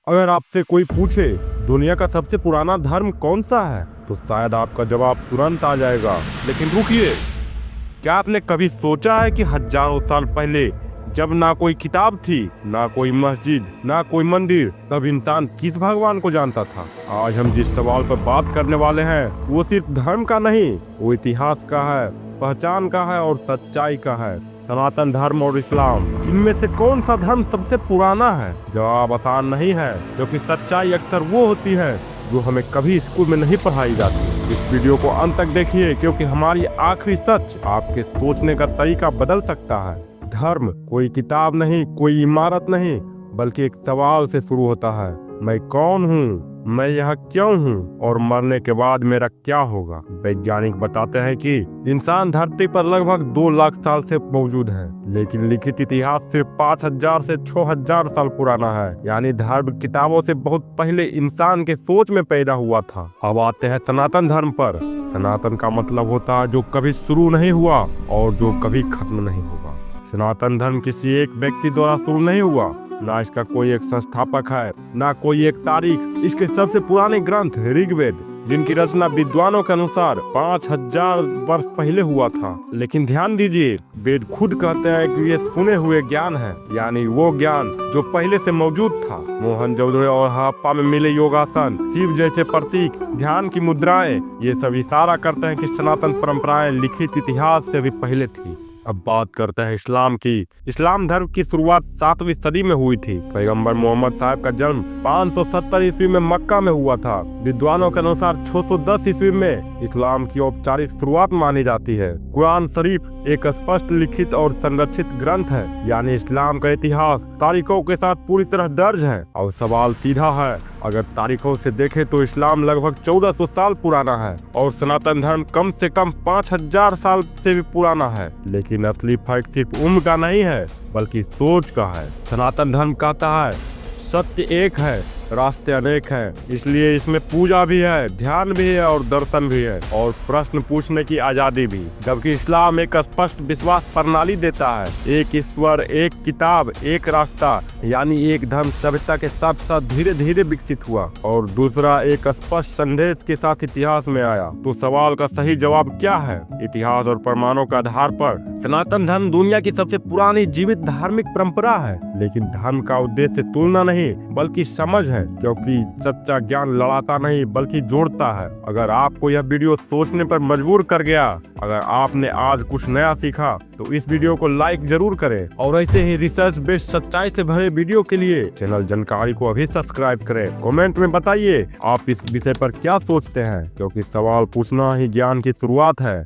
अगर आपसे कोई पूछे दुनिया का सबसे पुराना धर्म कौन सा है तो शायद आपका जवाब तुरंत आ जाएगा। लेकिन रुकिए, क्या आपने कभी सोचा है कि हजारों साल पहले जब ना कोई किताब थी, ना कोई मस्जिद, ना कोई मंदिर, तब इंसान किस भगवान को जानता था? आज हम जिस सवाल पर बात करने वाले हैं वो सिर्फ धर्म का नहीं, वो इतिहास का है, पहचान का है और सच्चाई का है। सनातन धर्म और इस्लाम, इनमें से कौन सा धर्म सबसे पुराना है? जवाब आसान नहीं है, क्योंकि सच्चाई अक्सर वो होती है जो हमें कभी स्कूल में नहीं पढ़ाई जाती। इस वीडियो को अंत तक देखिए, क्योंकि हमारी आखिरी सच आपके सोचने का तरीका बदल सकता है। धर्म कोई किताब नहीं, कोई इमारत नहीं, बल्कि एक सवाल से शुरू होता है। मैं कौन हूँ? मैं यहाँ क्यों हूँ? और मरने के बाद मेरा क्या होगा? वैज्ञानिक बताते हैं कि इंसान धरती पर लगभग 2 लाख साल से मौजूद है, लेकिन लिखित इतिहास सिर्फ 5000 से 6000 साल पुराना है। यानी धर्म किताबों से बहुत पहले इंसान के सोच में पैदा हुआ था। अब आते हैं सनातन धर्म पर। सनातन का मतलब होता है जो कभी शुरू नहीं हुआ और जो कभी खत्म नहीं होगा। सनातन धर्म किसी एक व्यक्ति द्वारा शुरू नहीं हुआ, ना इसका कोई एक संस्थापक है, ना कोई एक तारीख। इसके सबसे पुराने ग्रंथ ऋग्वेद, जिनकी रचना विद्वानों के अनुसार 5000 वर्ष पहले हुआ था। लेकिन ध्यान दीजिए, वेद खुद कहते हैं कि ये सुने हुए ज्ञान है, यानी वो ज्ञान जो पहले से मौजूद था। मोहनजोदड़ो और हड़प्पा में मिले योगासन, शिव जैसे प्रतीक, ध्यान की मुद्राएं, ये सब इशारा करते हैं कि सनातन परंपराएं लिखित इतिहास से भी पहले थी। अब बात करते हैं इस्लाम की। इस्लाम धर्म की शुरुआत 7वीं सदी में हुई थी। पैगंबर मोहम्मद साहब का जन्म 570 ईस्वी में मक्का में हुआ था। विद्वानों के अनुसार 610 ईस्वी में इस्लाम की औपचारिक शुरुआत मानी जाती है। कुरान शरीफ एक स्पष्ट लिखित और संरक्षित ग्रंथ है, यानी इस्लाम का इतिहास तारीखों के साथ पूरी तरह दर्ज है। और सवाल सीधा है, अगर तारीखों से देखें तो इस्लाम लगभग 1400 साल पुराना है और सनातन धर्म कम से कम 5000 साल से भी पुराना है। लेकिन असली फर्क सिर्फ उम्र का नहीं है, बल्कि सोच का है। सनातन धर्म कहता है सत्य एक है, रास्ते अनेक हैं, इसलिए इसमें पूजा भी है, ध्यान भी है और दर्शन भी है, और प्रश्न पूछने की आजादी भी। जबकि इस्लाम एक स्पष्ट विश्वास प्रणाली देता है, एक ईश्वर, एक किताब, एक रास्ता, यानी एक धर्म सभ्यता के साथ साथ धीरे धीरे विकसित हुआ और दूसरा एक स्पष्ट संदेश के साथ इतिहास में आया। तो सवाल का सही जवाब क्या है? इतिहास और प्रमाणों के आधार पर सनातन धर्म दुनिया की सबसे पुरानी जीवित धार्मिक परंपरा है। लेकिन धर्म का उद्देश्य तुलना नहीं, बल्कि समझ है, क्योंकि सच्चा ज्ञान लड़ाता नहीं बल्कि जोड़ता है। अगर आपको यह वीडियो सोचने पर मजबूर कर गया, अगर आपने आज कुछ नया सीखा, तो इस वीडियो को लाइक जरूर करें और ऐसे ही रिसर्च बेस्ड सच्चाई से भरे वीडियो के लिए चैनल जानकारी को अभी सब्सक्राइब करें। कमेंट में बताइए आप इस विषय पर क्या सोचते हैं, क्योंकि सवाल पूछना ही ज्ञान की शुरुआत है।